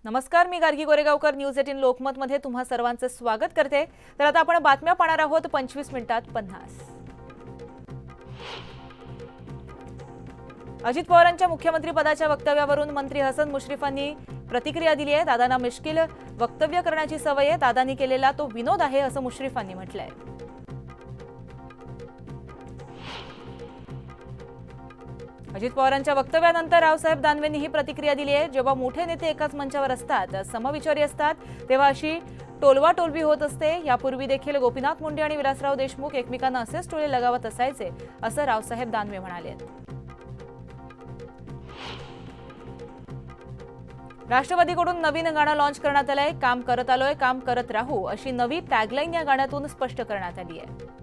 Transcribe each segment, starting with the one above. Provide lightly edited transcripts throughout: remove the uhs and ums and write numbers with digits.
नमस्कार, मी गार्गी गोरेगावकर न्यूज 18 लोकमत मध्ये तुम्हा सर्वांचे स्वागत करते। तर आता आपण बातम्या पाहणार आहोत 25 मिनिटात 50। अजित पवारांच्या मुख्यमंत्री पदाच्या वक्तव्यावरून मंत्री हसन मुश्रीफांनी प्रतिक्रिया दिली आहे। दादांना मिश्किल वक्तव्य करण्याची सवय आहे, दादांनी केलेला तो विनोद आहे असं मुश्रीफांनी म्हटलंय। अजित पवारांच्या वक्तव्यानंतर रावसाहेब दानवेंनी ही प्रतिक्रिया दिली आहे। जेव्हा मोठे नेते एकाच मंचावर असतात, समविचारी असतात, तेव्हा अशी टोलवाटोलवी होत असते। यापूर्वी देखील गोपीनाथ मुंडे आणि विलासराव देशमुख एकमेकांना असेच टोले लगावत असायचे असं रावसाहेब दानवे म्हणाले। राष्ट्रवादीकडून नवीन गाणं लॉन्च करण्यात आलंय। काम करत आलोय, काम करत राहू अशी नवी टॅगलाईन या गाण्यातून स्पष्ट करण्यात आली आहे।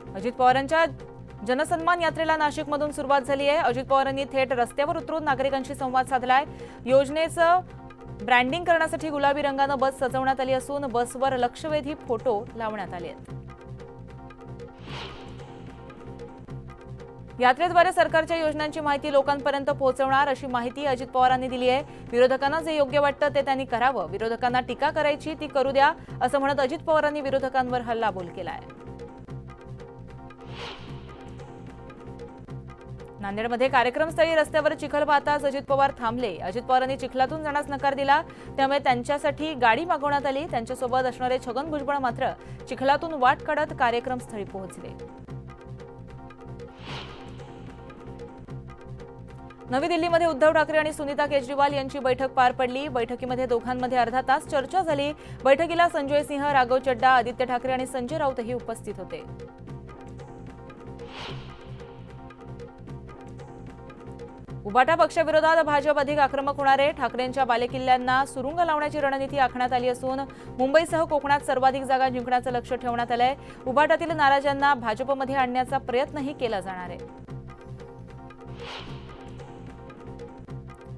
अजित पवारांच्या जनसन्मान यात्रेला नाशिकमधून सुरुवात झाली आहे। अजित पवारांनी थेट रस्त्यावर उतरून नागरिकांशी संवाद साधलाय। योजनेचं ब्रँडिंग करण्यासाठी गुलाबी रंगानं बस सजवण्यात आली असून बसवर लक्षवेधी फोटो लावण्यात आले आहेत। यात्रेद्वारे सरकारच्या योजनांची माहिती लोकांपर्यंत पोहोचवणार अशी माहिती अजित पवारांनी दिली आहे। विरोधकांना जे योग्य वाटतं ते त्यांनी करावं, विरोधकांना टीका करायची ती करू द्या असं म्हणत अजित पवारांनी विरोधकांवर हल्लाबोल केलाय। नांदेडमध्ये कार्यक्रमस्थळी रस्त्यावर चिखल पाहताच अजित पवार थांबले। अजित पवारांनी चिखलातून जाण्यास नकार दिला, त्यामुळे त्यांच्यासाठी गाडी मागवण्यात आली। त्यांच्यासोबत असणारे छगन भुजबळ मात्र चिखलातून वाट काढत कार्यक्रमस्थळी पोहोचले। नवी दिल्लीमध्ये उद्धव ठाकरे आणि सुनीता केजरीवाल यांची बैठक पार पडली। बैठकीमध्ये दोघांमध्ये अर्धा तास चर्चा झाली। बैठकीला संजय सिंह, राघव चड्डा, आदित्य ठाकरे आणि संजय राऊतही उपस्थित होते। उबाटा पक्षाविरोधात भाजप अधिक आक्रमक होणार आहे। ठाकरेंच्या बालेकिल्ल्यांना सुरुंग लावण्याची रणनीती आखण्यात आली असून मुंबईसह कोकणात सर्वाधिक जागा जिंकण्याचं लक्ष्य ठेवण्यात आलंय। उबाटातील नाराजांना भाजपमध्ये आणण्याचा प्रयत्नही केला जाणार आहे।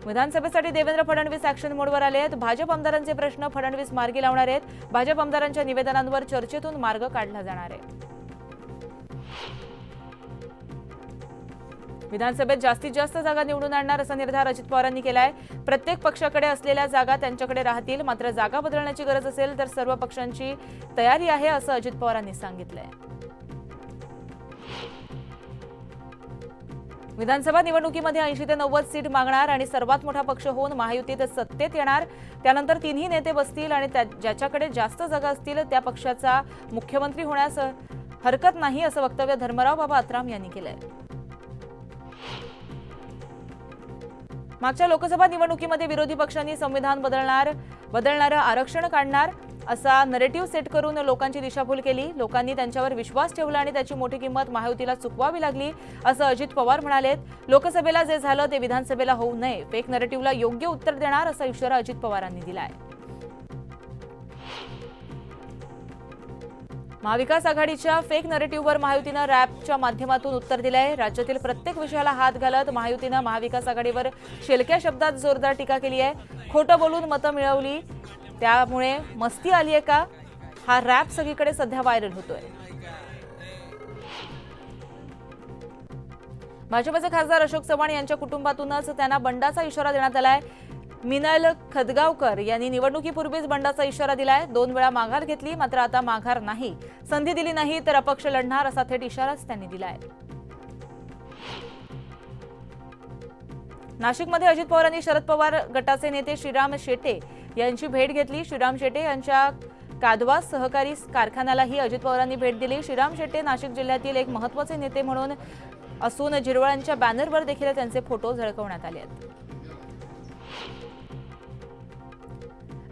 विधानसभेसाठी देवेंद्र फडणवीस ऍक्शन मोडवर आले आहेत। भाजप आमदारांचे प्रश्न फडणवीस मार्गी लावणार आहेत। भाजप आमदारांच्या निवेदनांवर चर्चेतून मार्ग काढला जाणार आहे। विधानसभेत जास्तीत जास्त जागा निवडून आणणार असा निर्धार अजित पवारांनी केलाय। प्रत्येक पक्षाकडे असलेल्या जागा त्यांच्याकडे राहतील, मात्र जागा बदलण्याची गरज असेल तर सर्व पक्षांची तयारी आहे असं अजित पवारांनी सांगितलंय। विधानसभा निवडणुकीमध्ये 80 ते 90 सीट मागणार आणि सर्वात मोठा पक्ष होऊन महायुतीत सत्तेत येणार। त्यानंतर तिन्ही नेते बसतील आणि ज्याच्याकडे जास्त जागा असतील त्या पक्षाचा मुख्यमंत्री होण्यास हरकत नाही असं वक्तव्य धर्मराव बाबा अत्राम यांनी केलंय। मागच्या लोकसभा निवडणुकीमध्ये विरोधी पक्षांनी संविधान बदलणारं आरक्षण काढणार असा नरेटिव्ह सेट करून लोकांची दिशाभूल केली। लोकांनी त्यांच्यावर विश्वास ठेवला आणि त्याची मोठी किंमत महायुतीला चुकवावी लागली असं अजित पवार म्हणाले। लोकसभेला जे झालं ते विधानसभेला होऊ नये, फेक नरेटिव्हला योग्य उत्तर देणार असा इशारा अजित पवारांनी दिलाय। महाविकास आघाडीच्या फेक नरेटिव्हवर महायुतीनं रॅपच्या माध्यमातून उत्तर दिलंय। राज्यातील प्रत्येक विषयाला हात घालत महायुतीनं महाविकास आघाडीवर शेलक्या शब्दात जोरदार टीका केली आहे। खोटं बोलून मतं मिळवली, त्यामुळे मस्ती आली आहे का, हा रॅप सगळीकडे सध्या व्हायरल होतोय। भाजपचे खासदार अशोक चव्हाण यांच्या कुटुंबातूनच त्यांना बंडाचा इशारा देण्यात आलाय। मिनल खदगावकर यांनी निवडणुकीपूर्वीच बंडाचा इशारा दिलाय। 2 वेळा माघार घेतली, मात्र आता माघार नाही, संधी दिली नाही तर अपक्ष लढणार असा थेट इशाराच त्यांनी दिलाय। नाशिकमध्ये अजित पवारांनी शरद पवार गटाचे नेते श्रीराम शेटे यांची भेट घेतली। श्रीराम शेटे यांच्या कादवा सहकारी कारखान्यालाही अजित पवारांनी भेट दिली। श्रीराम शेटे नाशिक जिल्ह्यातील एक महत्त्वाचे नेते म्हणून असून झिरवळांच्या बॅनरवर देखील त्यांचे फोटो झळकवण्यात आले आहेत।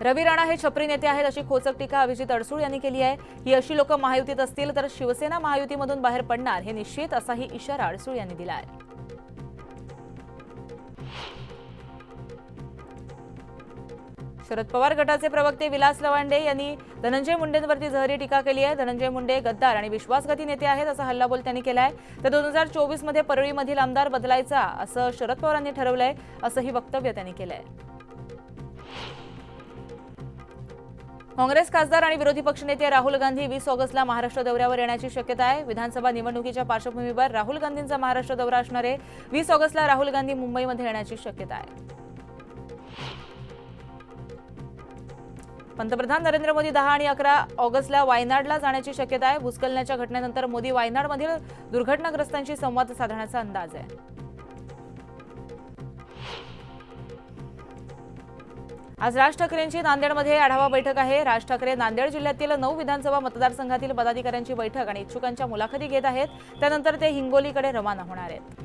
रवी राणा हे छपरी नेते आहेत अशी खोचक टीका अभिजित अडसूळ यांनी केली आहे। ही अशी लोक महायुतीत असतील तर शिवसेना महायुतीमधून बाहेर पडणार हे निश्चित असाही इशारा अडसूळ यांनी दिला आहे। शरद पवार गटाचे प्रवक्ते विलास लवांडे यांनी धनंजय मुंडेंवरती जहरी टीका केली आहे। धनंजय मुंडे गद्दार आणि विश्वासघाती नेते आहेत असा हल्लाबोल त्यांनी केलाय। तर 2024 मध्ये परळीमधील आमदार बदलायचा असं शरद पवारांनी ठरवलंय असंही वक्तव्य त्यांनी केलंय। काँग्रेस खासदार आणि विरोधी पक्षनेते राहुल गांधी 20 ऑगस्टला महाराष्ट्र दौऱ्यावर येण्याची शक्यता आहे। विधानसभा निवडणुकीच्या पार्श्वभूमीवर राहुल गांधींचा महाराष्ट्र दौरा असणार आहे। 20 ऑगस्टला राहुल गांधी मुंबईमध्ये येण्याची शक्यता आहे। पंतप्रधान नरेंद्र मोदी 10 आणि 11 ऑगस्टला वायनाडला जाण्याची शक्यता आहे। भूस्खलनाच्या घटनेनंतर मोदी वायनाडमधील दुर्घटनाग्रस्तांशी संवाद साधण्याचा अंदाज आहे। आज राज ठाकरेंची नांदेडमध्ये आढावा बैठक आहे। राज ठाकरे नांदेड जिल्ह्यातील 9 विधानसभा मतदारसंघातील पदाधिकाऱ्यांची बैठक आणि इच्छुकांच्या मुलाखती घेत आहेत। त्यानंतर ते हिंगोलीकडे रवाना होणार आहेत।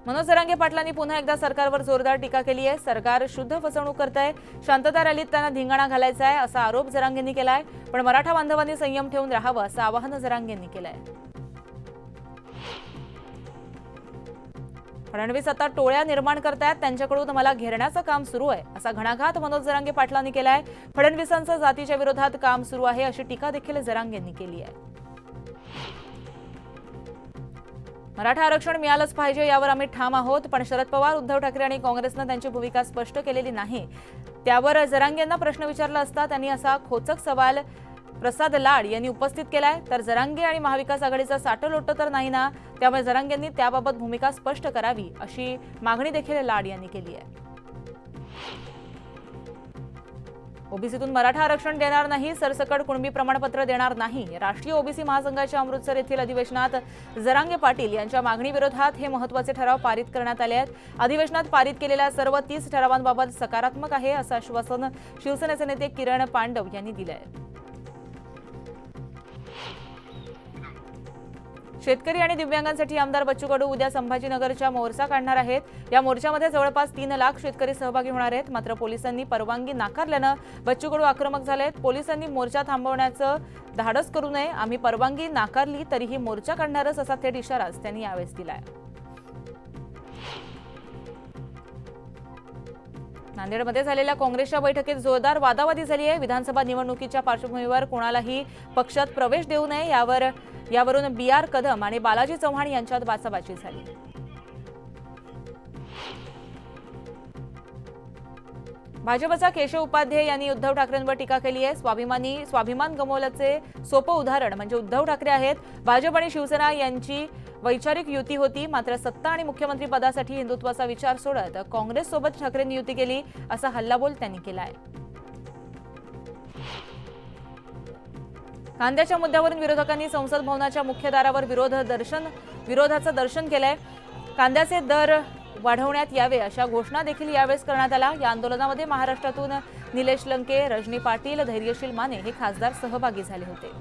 मनोज जरांगे पाटलांनी पुन्हा एकदा सरकारवर जोरदार टीका केली आहे। सरकार शुद्ध फसवणूक करतंय, शांतता रॅलीत त्यांना धिंगाणा घालायचा आहे असा आरोप जरांगेंनी केलाय। पण मराठा बांधवांनी संयम ठेवून राहावं असं आवाहन जरांगेंनी केलंय। फडणवीस आता टोळ्या निर्माण करतायत, त्यांच्याकडून मला घेरण्याचं काम सुरू आहे असा घणाघात मनोज जरांगे पाटलांनी केलाय। फडणवीसांचं जातीच्या विरोधात काम सुरू आहे अशी टीका देखील जरांगेंनी केली आहे। मराठा आरक्षण मिळालंच पाहिजे यावर आम्ही ठाम आहोत, पण शरद पवार, उद्धव ठाकरे आणि काँग्रेसनं त्यांची भूमिका स्पष्ट केलेली नाही। त्यावर जरांगेंना प्रश्न विचारला असता त्यांनी असा खोचक सवाल प्रसाद लाड यांनी उपस्थित केलाय। तर जरांगे आणि महाविकास आघाडीचा साटलोट तर नाही ना, त्यामुळे जरांगेंनी त्याबाबत भूमिका स्पष्ट करावी अशी मागणी देखील लाड यांनी केली आहे। ओबीसीतून मराठा आरक्षण देणार नाही, सरसकट कुणबी प्रमाणपत्र देणार नाही। राष्ट्रीय ओबीसी महासंघाच्या अमृतसर येथील अधिवेशनात जरांगे पाटील यांच्या मागणीविरोधात हे महत्त्वाचे ठराव पारित करण्यात आले आहेत। अधिवेशनात पारित केलेल्या सर्व 30 ठरावांबाबत सकारात्मक आहे असं आश्वासन शिवसेनेचे नेते किरण पांडव यांनी दिलं आहे। शेतकरी आणि दिव्यांगांसाठी आमदार बच्चू कडू उद्या संभाजीनगरच्या मोर्चा काढणार आहेत। या मोर्चामध्ये जवळपास 3 लाख शेतकरी सहभागी होणार आहेत। मात्र पोलिसांनी परवानगी नाकारल्यानं बच्चू कडू आक्रमक झालेत। पोलिसांनी मोर्चा थांबवण्याचं धाडस करू नये, आम्ही परवानगी नाकारली तरीही मोर्चा काढणारच असा थेट इशाराच त्यांनी यावेळी दिलाय। नांदेडमध्ये झालेल्या काँग्रेसच्या बैठकीत जोरदार वादावादी झाली आहे। विधानसभा निवडणुकीच्या पार्श्वभूमीवर कोणालाही पक्षात प्रवेश देऊ नये यावरून BR कदम आणि बालाजी चव्हाण यांच्यात बाचाबाची झाली। भाजपचा केशव उपाध्ये यांनी उद्धव ठाकरेंवर टीका केली आहे। स्वाभिमान गमावल्याचे सोपं उदाहरण म्हणजे उद्धव ठाकरे आहेत। भाजप आणि शिवसेना यांची वैचारिक युती होती, मात्र सत्ता आणि मुख्यमंत्री पदासाठी हिंदुत्वाचा विचार सोडत काँग्रेससोबत ठाकरेंनी युती केली असा हल्लाबोल त्यांनी केलाय। कांद्याच्या मुद्द्यावरून विरोधकांनी संसद भवनाच्या मुख्य दारावर विरोधाचं दर्शन केलंय। कांद्याचे दर वाढवण्यात यावे अशा घोषणा देखील यावेळेस करण्यात आल्या। या आंदोलनामध्ये महाराष्ट्रातून निलेश लंके, रजनी पाटील, धैर्यशील माने हे खासदार सहभागी झाले होते।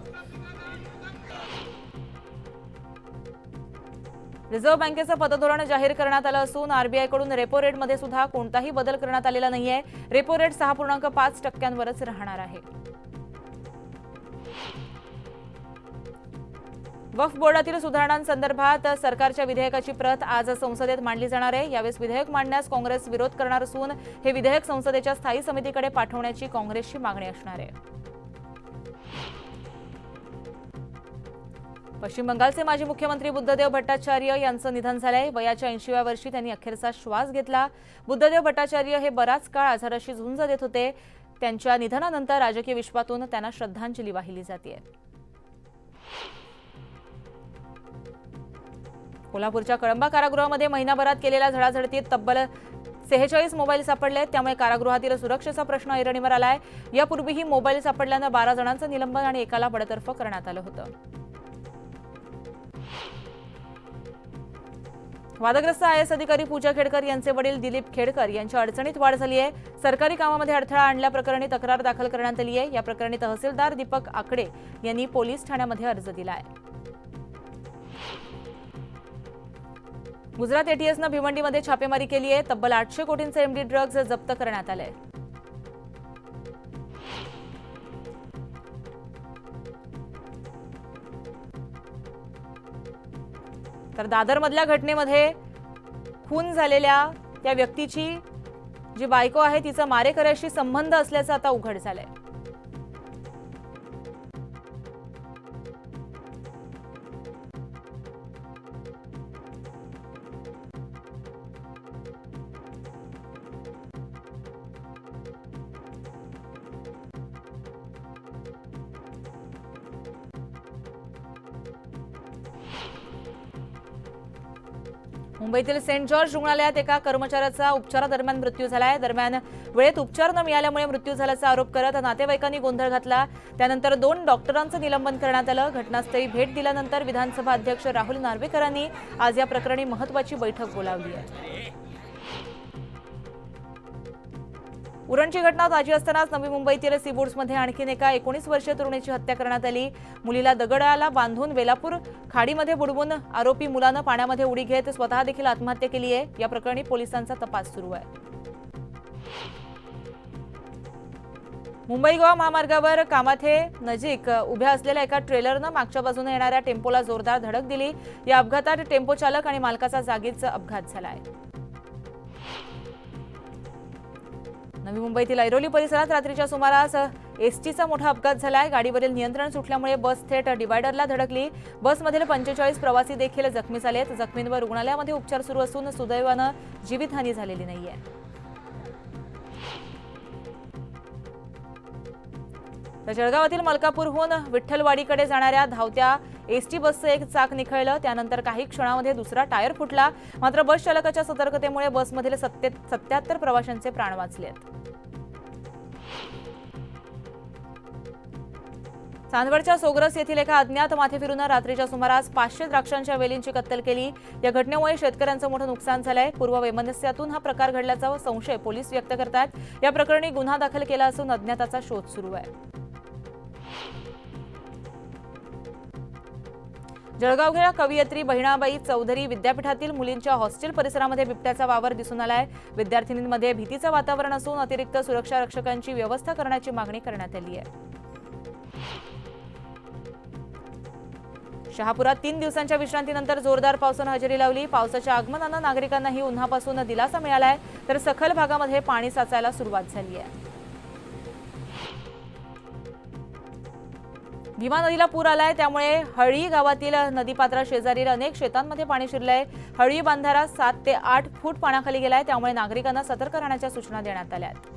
रिझर्व्ह बँकेचं पतधोरण जाहीर करण्यात आलं असून आरबीआयकडून रेपो रेटमध्ये सुद्धा कोणताही बदल करण्यात आलेला नाहीये। रेपो रेट 6.5% राहणार आहे। वक्फ बोर्डातील सुधारणांसंदर्भात सरकारच्या विधेयकाची प्रत आज संसदेत मांडली जाणार आहे। यावेळी विधेयक मांडण्यास काँग्रेस विरोध करणार असून हे विधेयक संसदेच्या स्थायी समितीकडे पाठवण्याची काँग्रेसची मागणी असणार आहे। पश्चिम बंगालचे माजी मुख्यमंत्री बुद्धदेव भट्टाचार्य यांचं निधन झालंय। वयाच्या 80व्या वर्षी त्यांनी अखेरचा श्वास घेतला। बुद्धदेव भट्टाचार्य हे बराच काळ आजाराशी झुंज देत होते। त्यांच्या निधनानंतर राजकीय विश्वातून त्यांना श्रद्धांजली वाहिली जाते। कोल्हापूरच्या कळंबा कारागृहामध्ये महिनाभरात केलेल्या झडाझडतीत तब्बल 46 मोबाईल सापडले, त्यामुळे कारागृहातील सुरक्षेचा प्रश्न ऐरणीवर आलाय। यापूर्वीही मोबाईल सापडल्यानं 12 जणांचं निलंबन आणि एकाला बडतर्फ करण्यात आलं होतं। वादग्रस्त IAS अधिकारी पूजा खेडकर यांचे वडील दिलीप खेडकर यांच्या अडचणीत वाढ झाली आहे। सरकारी कामामध्ये अडथळा आणल्याप्रकरणी तक्रार दाखल करण्यात आली आहे। या प्रकरणी तहसीलदार दीपक आकडे यांनी पोलीस ठाण्यामध्ये अर्ज दिला आहे। गुजरात ATSनं भिवंडीमध्ये छापेमारी केली आहे। तब्बल 800 कोटींचे MD ड्रग्ज जप्त करण्यात आले। तर दादरमधल्या घटनेमध्ये खून झालेल्या त्या व्यक्तीची जी बायको आहे तिचा मारेकऱ्याशी संबंध असल्याचं आता उघड झालंय। मुंबईतील सेंट जॉर्ज रुग्णालयात एका कर्मचाऱ्याचा उपचारादरम्यान मृत्यू झालाय। दरम्यान वेळेत उपचार न मिळाल्यामुळे मृत्यू झाल्याचा आरोप करत नातेवाईकांनी गोंधळ घातला। त्यानंतर 2 डॉक्टरांचं निलंबन करण्यात आलं। घटनास्थळी भेट दिल्यानंतर विधानसभा अध्यक्ष राहुल नार्वेकरांनी आज या प्रकरणी महत्त्वाची बैठक बोलावली आहे। उरणची घटना ताजी असतानाच नवी मुंबईतील सीबोर्ड्समध्ये आणखीन एका 19 वर्षीय तरुणीची हत्या करण्यात आली। मुलीला दगडाला बांधून वेलापूर खाडीमध्ये बुडवून आरोपी मुलानं पाण्यामध्ये उडी घेत स्वतः देखील आत्महत्या केली आहे। या प्रकरणी पोलिसांचा तपास सुरू आहे। मुंबई गोवा महामार्गावर कामाथे नजीक उभ्या असलेल्या एका ट्रेलरनं मागच्या बाजूने येणाऱ्या टेम्पोला जोरदार धडक दिली। या अपघातात टेम्पो चालक आणि मालकाचा जागीच अपघात झालाय। नवी मुंबईतील ऐरोली परिसरात रात्रीच्या सुमारास एसटीचा मोठा अपघात झालाय। गाडीवरील नियंत्रण सुटल्यामुळे बस थेट डिवायडरला धडकली। बसमधील 45 प्रवासी देखील जखमी झालेत। जखमींवर रुग्णालयामध्ये उपचार सुरू असून सुदैवानं जीवितहानी झालेली नाहीये। तर जळगावातील मलकापूरहून विठ्ठलवाडीकडे जाणाऱ्या धावत्या एसटी बसचं एक चाक निखळलं। त्यानंतर काही क्षणामध्ये दुसरा टायर फुटला। मात्र बस चालकाच्या सतर्कतेमुळे बसमधील 77 प्रवाशांचे प्राण वाचलेत। चांदवडच्या सोगरस येथील एका अज्ञात माथेफिरूनं रात्रीच्या सुमारास 500 द्राक्षांच्या वेलींची कत्तल केली। या घटनेमुळे शेतकऱ्यांचं मोठं नुकसान झालंय। पूर्व वैमनस्यातून हा प्रकार घडल्याचा संशय पोलीस व्यक्त करतात। या प्रकरणी गुन्हा दाखल केला असून अज्ञाताचा शोध सुरू आहे। जळगावच्या कवयित्री बहिणाबाई चौधरी विद्यापीठातील मुलींच्या हॉस्टेल परिसरामध्ये बिबट्याचा वावर दिसून आलाय। विद्यार्थिनींमध्ये भीतीचं वातावरण असून अतिरिक्त सुरक्षा रक्षकांची व्यवस्था करण्याची मागणी करण्यात आली आहे। शहापुरात 3 दिवसांच्या विश्रांतीनंतर जोरदार पावसानं हजेरी लावली। पावसाच्या आगमनानं नागरिकांनाही उन्हापासून दिलासा मिळालाय। तर सखल भागामध्ये पाणी साचायला सुरुवात झाली आहे। भीमा नदीला पूर आलाय। त्यामुळे हळी गावातील नदीपात्रा शेजारील अनेक शेतांमध्ये पाणी शिरलंय। हळी बांधारा 7 ते 8 फूट पाण्याखाली गेलाय। त्यामुळे नागरिकांना सतर्क राहण्याच्या सूचना देण्यात आल्या आहेत।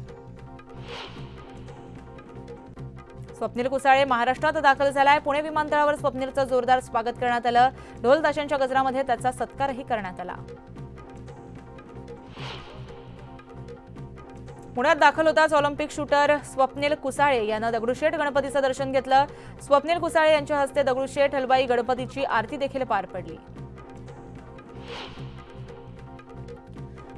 स्वप्नील कुसाळे महाराष्ट्रात दाखल झालाय। पुणे विमानतळावर स्वप्नीलचं जोरदार स्वागत करण्यात आलं। ढोल ताशांच्या गजरामध्ये त्याचा सत्कारही करण्यात आला। पुण्यात दाखल होताच ऑलिम्पिक शूटर स्वप्नील कुसाळे यानं दगडूशेठ गणपतीचं दर्शन घेतलं। स्वप्नील कुसाळे यांच्या हस्ते दगडूशेठ हलवाई गणपतीची आरती देखील पार पडली।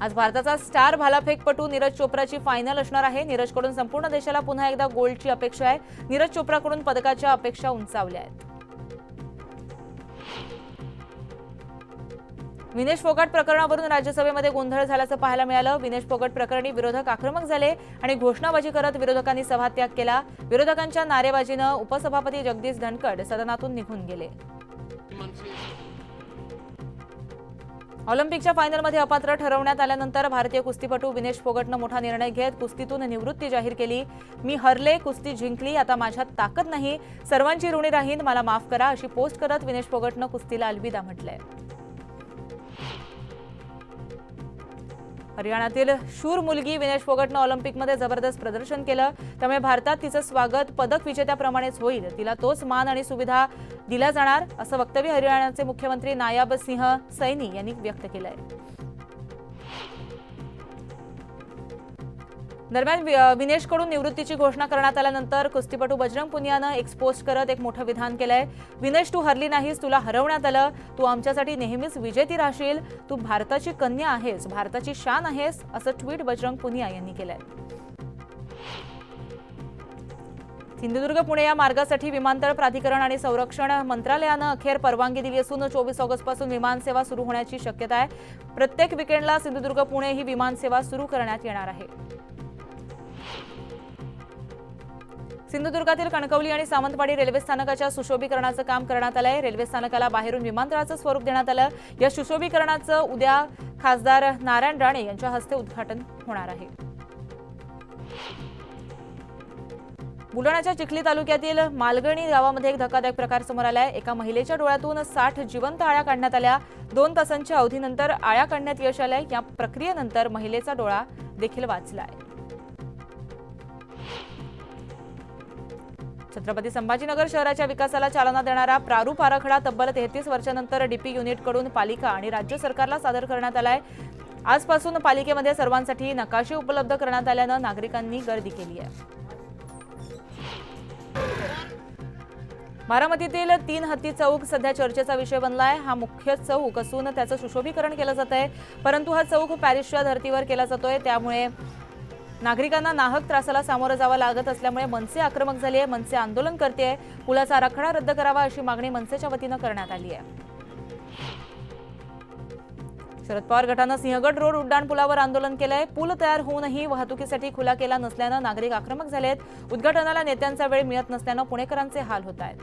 आज भारताचा स्टार भालाफेकपटू नीरज चोप्राची फायनल असणार आहे। नीरजकडून संपूर्ण देशाला पुन्हा एकदा गोल्डची अपेक्षा आहे। नीरज चोप्राकडून पदकाच्या अपेक्षा उंचावल्या आहेत। विनेश फोगाट प्रकरणावरून राज्यसभेमध्ये गोंधळ झाल्याचं पाहायला मिळालं। विनेश फोगाट प्रकरणी विरोधक आक्रमक झाले आणि घोषणाबाजी करत विरोधकांनी सभात्याग केला। विरोधकांच्या नारेबाजीनं उपसभापती जगदीश धनखड सदनातून निघून गेले। ऑलिम्पिकच्या फायनलमध्ये अपात्र ठरवण्यात आल्यानंतर भारतीय कुस्तीपटू विनेश फोगाटनं मोठा निर्णय घेत कुस्तीतून निवृत्ती जाहीर केली। मी हरले, कुस्ती जिंकली, आता माझ्यात ताकद नाही, सर्वांची ऋणी राहीन, मला माफ करा, अशी पोस्ट करत विनेश फोगाटनं कुस्तीला अलविदा म्हटलंय। हरियाणातील शूर मुलगी विनेश फोगाटनं ऑलिम्पिकमध्ये जबरदस्त प्रदर्शन केलं। त्यामुळे भारतात तिचं स्वागत पदक विजेत्याप्रमाणेच होईल। तिला तोच मान आणि सुविधा दिल्या जाणार असं वक्तव्य हरियाणाचे मुख्यमंत्री नायाब सिंह सैनी यांनी व्यक्त केलंय। दरम्यान विनेशकडून निवृत्तीची घोषणा करण्यात आल्यानंतर कुस्तीपटू बजरंग पुनियानं एक पोस्ट करत एक मोठं विधान केलंय। विनेश, तू हरली नाहीस, तुला हरवण्यात आलं, तू आमच्यासाठी नेहमीच विजेती राहशील, तू भारताची कन्या आहेस, भारताची शान आहेस, असं ट्विट बजरंग पुनिया यांनी केलंय। सिंधुदुर्ग पुणे या मार्गासाठी विमानतळ प्राधिकरण आणि संरक्षण मंत्रालयानं अखेर परवानगी दिली असून 24 ऑगस्टपासून विमानसेवा सुरू होण्याची शक्यता आहे। प्रत्येक वीकेंडला सिंधुदुर्ग पुणे ही विमानसेवा सुरू करण्यात येणार आहे। सिंधुदुर्गातील कणकवली आणि सावंतवाडी रेल्वे स्थानकाच्या सुशोभीकरणाचं काम करण्यात आलंय। रेल्वे स्थानकाला बाहेरून विमानतळाचं स्वरूप देण्यात आलं। या सुशोभीकरणाचं उद्या खासदार नारायण राणे यांच्या हस्ते उद्घाटन होणार आहे। बुलढाण्याच्या चिखली तालुक्यातील मालगणी गावामध्ये एक धक्कादायक प्रकार समोर आलाय। एका महिलेच्या डोळ्यातून 7 ते 8 फूट पाण्याखाली गेलाय। त्यामुळे नागरिकांना सतर्क राहण्याची सूचना देण्यात आली आहे। बुलढाण्याच्या चिखली तालुक्यातील मालगणी गावामध्ये एक धक्कादायक प्रकार समोर आलाय। एका महिलेच्या डोळ्यातून 60 जिवंत आळ्या काढण्यात आल्या। 2 तासांच्या अवधीनंतर आळ्या काढण्यात यश आलंय। या प्रक्रियेनंतर महिलेचा डोळा देखील वाचलाय। छत्रपती संभाजीनगर शहराच्या विकासाला चालना देणारा प्रारूप आराखडा तब्बल 33 वर्षांनंतर डीपी युनिटकडून पालिका आणि राज्य सरकारला सादर करण्यात आलाय। आजपासून पालिकेमध्ये सर्वांसाठी नकाशे उपलब्ध करण्यात आल्यानं नागरिकांनी गर्दी केली आहे। बारामतीतील 3 हत्ती चौक सध्या चर्चेचा विषय बनलाय। हा मुख्य चौक असून त्याचं सुशोभीकरण केलं जात आहे, परंतु हा चौक पॅरिसच्या धर्तीवर केला जातोय, त्यामुळे नागरिकांना नाहक त्रासाला सामोरं जावं लागत असल्यामुळे मनसे आक्रमक झाली आहे। मनसे आंदोलन करते, पुलाचा आराखडा रद्द करावा अशी मागणी मनसेच्या वतीनं करण्यात आली आहे। शरद पवार गटानं सिंहगड रोड उड्डाणपुलावर आंदोलन केलंय। पूल तयार होऊनही वाहतुकीसाठी खुला केला नसल्यानं नागरिक आक्रमक झालेत। उद्घाटनाला नेत्यांचा वेळ मिळत नसल्यानं पुणेकरांचे हाल होत आहेत।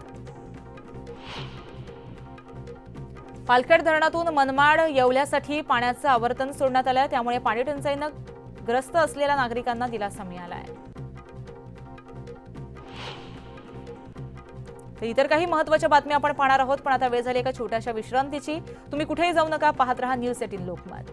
पालखेड धरणातून मनमाड येवल्यासाठी पाण्याचं आवर्तन सोडण्यात आलं, त्यामुळे पाणी टंचाईनं ग्रस्त असलेल्या नागरिकांना दिलासा मिळाला आहे। तर इतर काही महत्त्वाच्या बातम्या आपण पाहणार आहोत, पण आता वेळ झाली एका छोट्याशा विश्रांतीची। तुम्ही कुठेही जाऊ नका, पाहत रहा न्यूज18 लोकमत।